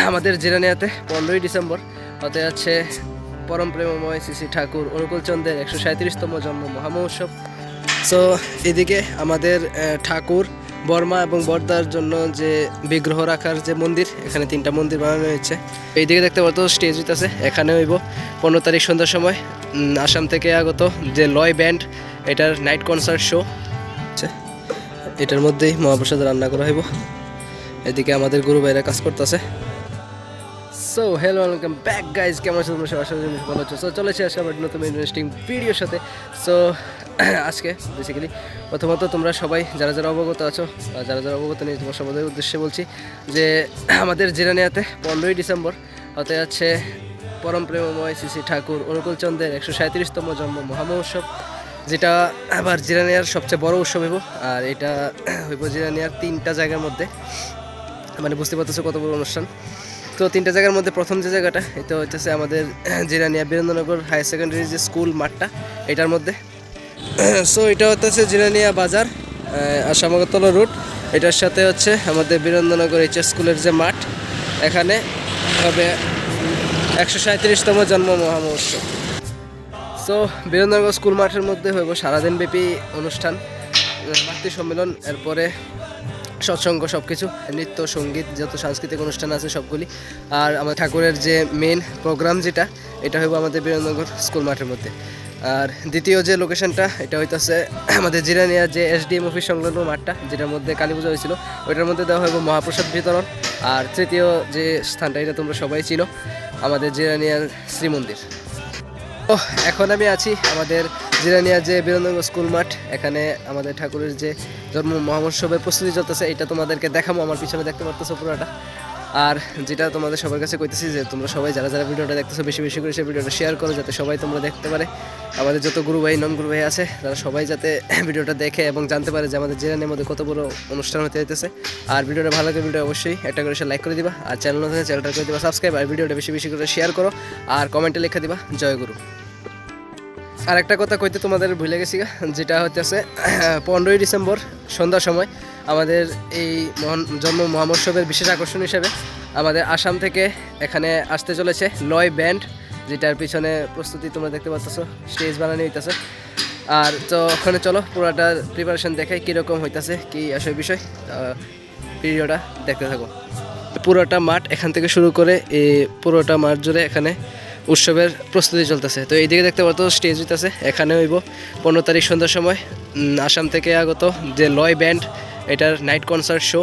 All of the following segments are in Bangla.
আমাদের জিরানিয়াতে 15ই ডিসেম্বর হতে যাচ্ছে পরম প্রেমময় শ্রী শ্রী ঠাকুর অনুকূলচন্দ্রের 137তম জন্ম মহামহোৎসব। সো এদিকে আমাদের ঠাকুর বর্মা এবং বর্দার জন্য যে বিগ্রহ রাখার যে মন্দির, এখানে 3টা মন্দির বানানো হয়েছে। এইদিকে দেখতে পাচ্ছ স্টেজ হইতেছে, এখানে হইব 15 তারিখ সন্ধ্যার সময় আসাম থেকে আগত যে লয় ব্যান্ড, এটার নাইট কনসার্ট শো। এটার মধ্যেই মহাপ্রসাদ রান্না করা হইব। এদিকে আমাদের গুরু ভাইরা কাজ করতেছে। So hello, welcome back guys, কেমন আছো তোমরা? আশা করি ভালো আছো। সো চলেছি আজকে আবার নতুন ইন্টারেস্টিং ভিডিওর সাথে। সো আজকে বেসিক্যালি প্রথমত তোমরা সবাই যারা যারা অবগত আছো, যারা যারা অবগত নেই, তোমার সবাই উদ্দেশ্যে বলছি যে আমাদের জিরানিয়াতে 15ই ডিসেম্বর হতে যাচ্ছে পরম প্রেমময় শ্রী শ্রী ঠাকুর অনুকূলচন্দ্রের 137তম জন্ম মহামহোৎসব, যেটা আবার জিরানিয়ার সবচেয়ে বড় উৎসব হইব। আর এটা হইব জিরানিয়ার 3টা জায়গার মধ্যে, মানে বুঝতে পারতেছো কত বড় অনুষ্ঠান। তো 3টা জায়গার মধ্যে প্রথম যে জায়গাটা, এটা হচ্ছে আমাদের জিরানিয়া বীরেন্দ্রনগর হায়ার সেকেন্ডারি যে স্কুল মাঠটা, এটার মধ্যে। সো এটা হচ্ছে জিরানিয়া বাজার, আসামগতলা রুট, এটার সাথে হচ্ছে আমাদের বীরেন্দ্রনগর এইচএস স্কুলের যে মাঠ, এখানে হবে 137তম জন্ম মহামহোৎসব। সো বীরেন্দ্রনগর স্কুল মাঠের মধ্যে হইব সারাদিনব্যাপী অনুষ্ঠান, মাতৃ সম্মেলন, এরপরে সৎসঙ্গ, সব কিছু, নৃত্য সঙ্গীত, যত সাংস্কৃতিক অনুষ্ঠান আছে সবগুলি। আর আমাদের ঠাকুরের যে মেন প্রোগ্রাম যেটা, এটা হইব আমাদের বীরেন্দ্রনগর স্কুল মাঠের মধ্যে। আর দ্বিতীয় যে লোকেশনটা, এটা হইতেছে আমাদের জিরানিয়া যে এসডিএম অফিস সংলগ্ন মাঠটা, যেটার মধ্যে কালী পূজা হয়েছিল, ওইটার মধ্যে দেওয়া হইব মহাপ্রসাদ বিতরণ। আর তৃতীয় যে স্থানটা, এটা তোমরা সবাই চিনো, আমাদের জিরানিয়ার শ্রীমন্দির। ও এখন আমি আছি আমাদের জিরানিয়া যে বীরেন্দ্রনগর স্কুল মাঠ, এখানে আমাদের ঠাকুরের যে জন্ম মহামহোৎসবের প্রস্তুতি চলতেছে, এটা তোমাদেরকে দেখাবো। আমার পিছনে দেখতে পারতেছো পুরোটা। আর যেটা তোমাদের সবার কাছে কইতেছি যে তোমরা সবাই যারা যারা ভিডিওটা দেখতেছো, বেশি বেশি করে সেই ভিডিওটা শেয়ার করো, যাতে সবাই তোমরা দেখতে পারে। আমাদের যত গুরু ভাই নন গুরু ভাই আছে, তারা সবাই যাতে ভিডিওটা দেখে এবং জানতে পারে যে আমাদের জিরানিয়ার মধ্যে কত বড় অনুষ্ঠান হতে যাইতেছে। আর ভিডিওটা ভালো লাগে, ভিডিও অবশ্যই একটা করে লাইক করে দিবা, আর চ্যানেল নতুন চ্যানেলটা করে দিবা সাবস্ক্রাইব, আর ভিডিওটা বেশি বেশি করে শেয়ার করো, আর কমেন্টে লিখে দিবা জয় গুরু। আর একটা কথা কইতে তোমাদের ভুলে গেছি, যেটা হচ্ছে 15ই ডিসেম্বর সন্ধ্যার সময় আমাদের এই জন্ম মহামহোৎসবের বিশেষ আকর্ষণ হিসেবে আমাদের আসাম থেকে এখানে আসতে চলেছে লয় ব্যান্ড, যেটার পিছনে প্রস্তুতি তোমরা দেখতে পাচ্ছ, স্টেজ বানানো হইতেছে। আর তো ওখানে চলো পুরোটা প্রিপারেশন দেখাই কীরকম হইতেছে, কী আসলে বিষয়, ভিডিওটা দেখতে থাকো। পুরোটা মাঠ এখান থেকে শুরু করে এই পুরোটা মাঠ জুড়ে এখানে উৎসবের প্রস্তুতি চলতেছে। তো এইদিকে দেখতে পাচ্ছ স্টেজ হইতেছে, এখানে হইব 15 তারিখ সন্ধ্যার সময় আসাম থেকে আগত যে লয় ব্যান্ড, এটার নাইট কনসার্ট শো।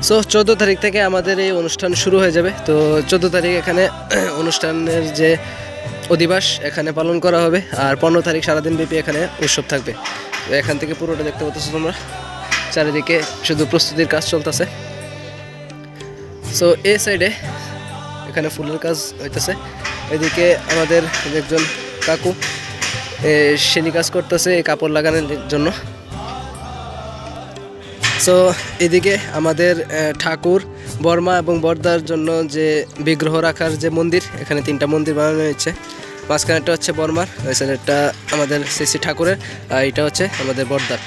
সো 14 তারিখ থেকে আমাদের এই অনুষ্ঠান শুরু হয়ে যাবে। তো 14 তারিখ এখানে অনুষ্ঠানের যে অধিবাস এখানে পালন করা হবে, আর 15 তারিখ সারাদিন ব্যাপী এখানে উৎসব থাকবে। তো এখান থেকে পুরোটা দেখতে পাচ্ছ তোমরা, চারিদিকে শুধু প্রস্তুতির কাজ চলতেছে। সো এই সাইডে এখানে ফুলের কাজ হইতেছে, এদিকে আমাদের একজন কাকু সেলি কাজ করতেছে এই কাপড় লাগানোর জন্য। সো এদিকে আমাদের ঠাকুর বর্মা এবং বর্দার জন্য যে বিগ্রহ রাখার যে মন্দির, এখানে 3টা মন্দির বানানো হয়েছে। মাঝখানেরটা হচ্ছে বর্মার, ওই সাইডেরটা আমাদের শ্রী শ্রী ঠাকুরের, আর এটা হচ্ছে আমাদের বর্দার।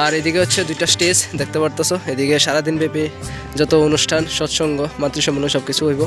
আর এদিকে হচ্ছে 2টা স্টেজ দেখতে পারতেছো। এদিকে সারাদিন ব্যাপী যত অনুষ্ঠান, সৎসঙ্গ, মাতৃসম্মেলন সব কিছু হইব।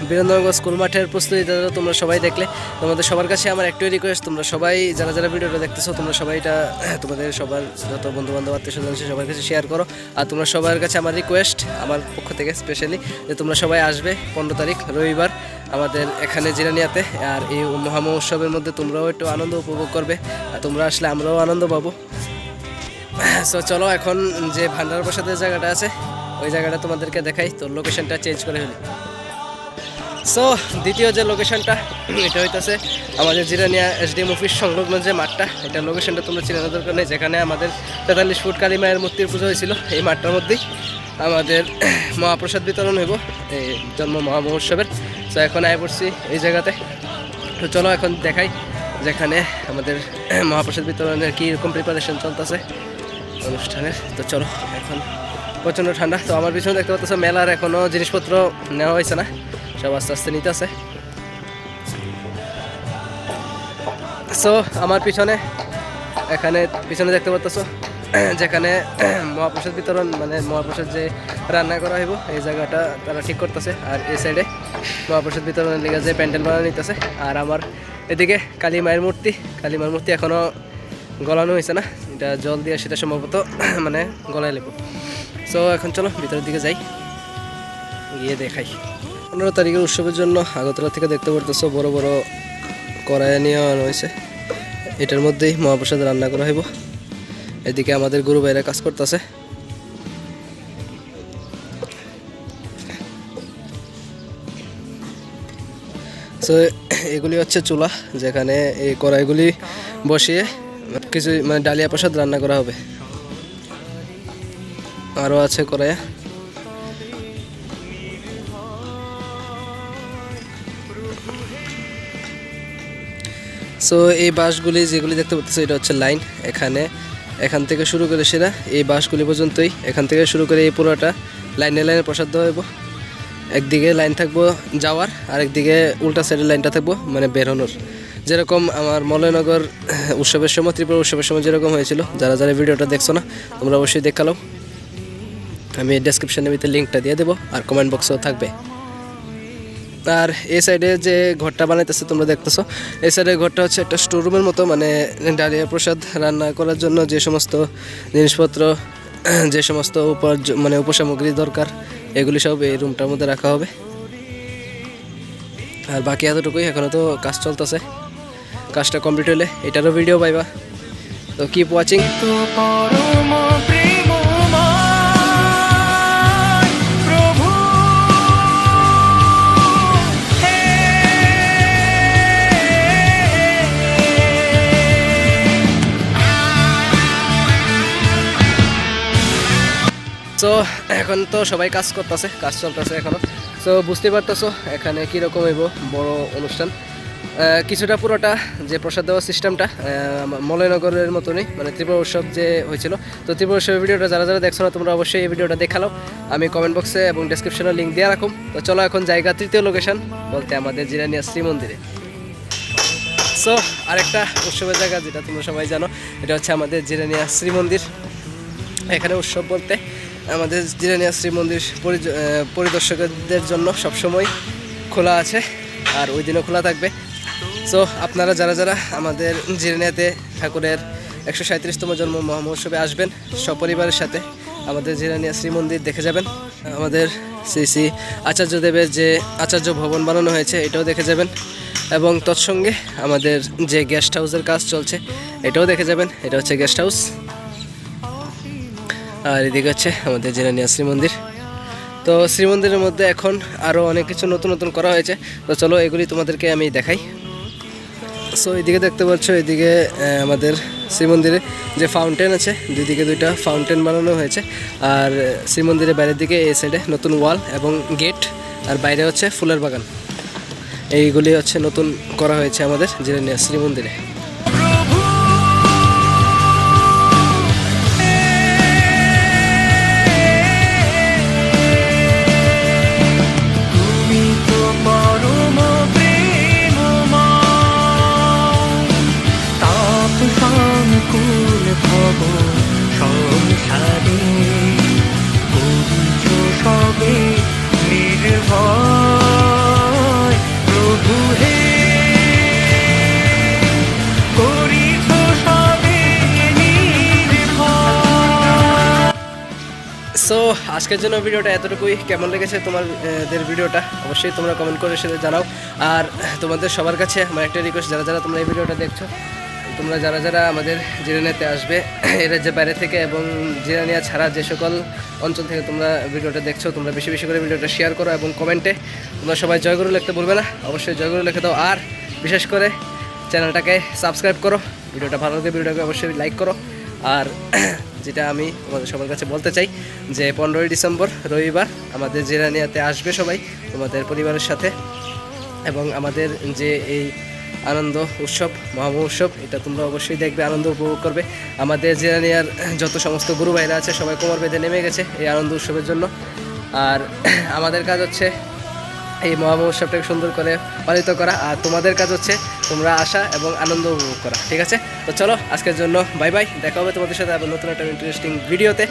বীরেন্দ্রনগর স্কুল মাঠের প্রস্তুতিটা তোমরা সবাই দেখলে। তোমাদের সবার কাছে আমার একটাই রিকোয়েস্ট, তোমরা সবাই যারা যারা ভিডিওটা দেখতেছো, তোমরা সবাই এটা তোমাদের সবার যত বন্ধুবান্ধব আত্মীয়স্বজন আছে সবার কাছে শেয়ার করো। আর তোমরা সবার কাছে আমার রিকোয়েস্ট, আমার পক্ষ থেকে স্পেশালি, যে তোমরা সবাই আসবে 15 তারিখ রবিবার আমাদের এখানে জিরানিয়াতে। আর এই মহামহোৎসবের মধ্যে তোমরাও একটু আনন্দ উপভোগ করবে, আর তোমরা আসলে আমরাও আনন্দ পাবো। সো চলো এখন যে ভান্ডার প্রসাদের জায়গাটা আছে ওই জায়গাটা তোমাদেরকে দেখাই। তো লোকেশনটা চেঞ্জ করে ফেলি। সো দ্বিতীয় যে লোকেশনটা এটা হইতেছে আমাদের জিরানিয়া এসডিএম অফিস সংলগ্ন যে মাঠটা, এটা লোকেশনটা তোমরা চেনার দরকার নেই। যেখানে আমাদের 43 ফুট কালী মায়ের মূর্তির পুজো হয়েছিল, এই মাঠটার মধ্যেই আমাদের মহাপ্রসাদ বিতরণ হইব এই জন্ম মহামহোৎসবের। তো এখন আয় পড়ছি এই জায়গাতে। তো চলো এখন দেখাই যেখানে আমাদের মহাপ্রসাদ বিতরণের কীরকম প্রিপারেশন চলতেছে অনুষ্ঠানের। তো চলো, এখন প্রচণ্ড ঠান্ডা। তো আমার পিছনে দেখতে পাচ্ছ মেলার এখনও জিনিসপত্র নেওয়া হয়েছে না, সব আস্তে আস্তে নিতে আছে। সো আমার পিছনে দেখতে পাচ্ছ যেখানে মহাপ্রসাদ বিতরণ মানে মহাপ্রসাদ যে রান্না করা হইব এই জায়গাটা তারা ঠিক করতেছে। আর এই সাইডে মহাপ্রসাদ বিতরণের লিগে যে প্যান্ডেল বানানো নিতেছে। আর আমার এদিকে কালী মায়ের মূর্তি এখনও গলানো হয়েছে না, এটা জল দিয়ে সেটা সম্ভবত মানে গলায় লেবো। সো এখন চলো ভিতরের দিকে যাই, গিয়ে দেখাই। 15 তারিখের উৎসবের জন্য আগরতলা থেকে দেখতে পারতেছো বড় বড় কড়াই নিয়ে আনা হয়েছে। এটার মধ্যেই মহাপ্রসাদ রান্না করা হইব। এদিকে আমাদের গুরু ভাইরা কাজ করতেছে। সো এগুলি হচ্ছে চুলা, যেখানে এই কড়াইগুলি বসিয়ে কিছু মানে ডালিয়া প্রসাদ রান্না করা হবে। আরও আছে কড়াই। সো এই বাঁশগুলি যেগুলি দেখতে পাচ্ছ এটা হচ্ছে লাইন। এখান থেকে শুরু করে সেরা এই বাঁশগুলি পর্যন্তই, এখান থেকে শুরু করে এই পুরোটা লাইনে প্রসাদ দেওয়া হইব। একদিকে লাইন থাকবো যাওয়ার, আরেকদিকে উল্টা সাইডের লাইনটা থাকবো মানে বেরোনোর। যেরকম আমার মলয়নগর উৎসবের সময়, ত্রিপুরা উৎসবের সময় যেরকম হয়েছিল, যারা ভিডিওটা দেখছো না তোমরা অবশ্যই দেখালো। আমি ডেসক্রিপশনের ভিতরে লিঙ্কটা দিয়ে দেবো, আর কমেন্ট বক্সেও থাকবে। আর এই সাইডে যে ঘরটা বানাইতেছে তোমরা দেখতেছো, এই সাইডের ঘরটা হচ্ছে একটা স্টোররুমের মতো, মানে ডালিয়া প্রসাদ রান্না করার জন্য যে সমস্ত জিনিসপত্র, যে সমস্ত মানে উপসামগ্রী দরকার এগুলি সব এই রুমটার মধ্যে রাখা হবে। আর বাকি এতটুকুই, এখনও তো কাজ চলতেছে। কাজটা কমপ্লিট হলে এটারও ভিডিও পাইবা। তো কিপ ওয়াচিং। সো এখন তো সবাই কাজ করতেছে, কাজ চলতেছে এখনও। সো বুঝতে পারতেছো এখানে কীরকম হইব বড় অনুষ্ঠান। কিছুটা পুরোটা যে প্রসাদ দেওয়ার সিস্টেমটা মলয়নগরের মতনই, মানে ত্রিপুরা উৎসব যে হয়েছিল। তো ত্রিপুরা উৎসবের ভিডিওটা যারা দেখছো না তোমরা অবশ্যই এই ভিডিওটা দেখালো। আমি কমেন্ট বক্সে এবং ডেসক্রিপশনে লিঙ্ক দিয়ে রাখুন। তো চলো এখন জায়গা তৃতীয় লোকেশন বলতে আমাদের জিরানিয়া শ্রীমন্দিরে। সো আরেকটা উৎসবের জায়গা যেটা তোমরা সবাই জানো, এটা হচ্ছে আমাদের জিরানিয়া শ্রীমন্দির। এখানে উৎসব বলতে আমাদের জিরানিয়া শ্রীমন্দির পরিদর্শকদের জন্য সবসময় খোলা আছে, আর ওই দিনও খোলা থাকবে। সো আপনারা যারা আমাদের জিরানিয়াতে ঠাকুরের 137তম জন্ম মহামহোৎসবে আসবেন, সপরিবারের সাথে আমাদের জিরানিয়া শ্রীমন্দির দেখে যাবেন। আমাদের শ্রী আচার্যদেবের যে আচার্য ভবন বানানো হয়েছে এটাও দেখে যাবেন, এবং তৎসঙ্গে আমাদের যে গেস্ট হাউসের কাজ চলছে এটাও দেখে যাবেন। এটা হচ্ছে গেস্ট হাউস, আর এদিকে হচ্ছে আমাদের জিরানিয়া শ্রীমন্দির। তো শ্রীমন্দিরের মধ্যে এখন আরও অনেক কিছু নতুন করা হয়েছে। তো চলো এগুলি তোমাদেরকে আমি দেখাই। সো এদিকে দেখতে পাচ্ছ, এদিকে আমাদের শ্রীমন্দিরে যে ফাউন্টেন আছে, দুইদিকে দুইটা ফাউন্টেন বানানো হয়েছে। আর শ্রীমন্দিরের বাইরের দিকে এই সাইডে নতুন ওয়াল এবং গেট, আর বাইরে হচ্ছে ফুলের বাগান। এইগুলি হচ্ছে নতুন করা হয়েছে আমাদের জিরানিয়া শ্রীমন্দিরে। সো আজকের জন্য ভিডিওটা এতটুকুই। কেমন লেগেছে তোমাদের ভিডিওটা অবশ্যই তোমরা কমেন্ট করে সেটা জানাও। আর তোমাদের সবার কাছে আমার একটা রিকোয়েস্ট, যারা যারা তোমরা এই ভিডিওটা দেখছো, তোমরা যারা যারা আমাদের জিরানিয়াতে আসবে এর যে বাইরে থেকে এবং জিরানিয়া ছাড়া যে সকল অঞ্চল থেকে তোমরা ভিডিওটা দেখছো, তোমরা বেশি বেশি করে ভিডিওটা শেয়ার করো এবং কমেন্টে তোমরা সবাই জয়গুরু লিখতে বলবে না, অবশ্যই জয়গুরু লিখে দাও। আর বিশেষ করে চ্যানেলটাকে সাবস্ক্রাইব করো, ভিডিওটা ভালো লাগে ভিডিওটাকে অবশ্যই লাইক করো। আর যেটা আমি তোমাদের সবার কাছে বলতে চাই যে 15ই ডিসেম্বর রবিবার আমাদের জিরানিয়াতে আসবে সবাই তোমাদের পরিবারের সাথে, এবং আমাদের যে এই আনন্দ উৎসব মহামহোৎসব এটা তোমরা অবশ্যই দেখবে, আনন্দ উপভোগ করবে। আমাদের জিরানিয়ার যত সমস্ত গুরু ভাইরা আছে সবাই কোমর বেঁধে নেমে গেছে এই আনন্দ উৎসবের জন্য। আর আমাদের কাজ হচ্ছে এই মহামহোৎসবটাকে সুন্দর করে পালিত করা, আর তোমাদের কাজ হচ্ছে তোমরা আসা এবং আনন্দ উপভোগ করা। ঠিক আছে, তো চলো আজকের জন্য বাই বাই, দেখা হবে তোমাদের সাথে আবার নতুন একটা ইন্টারেস্টিং ভিডিওতে।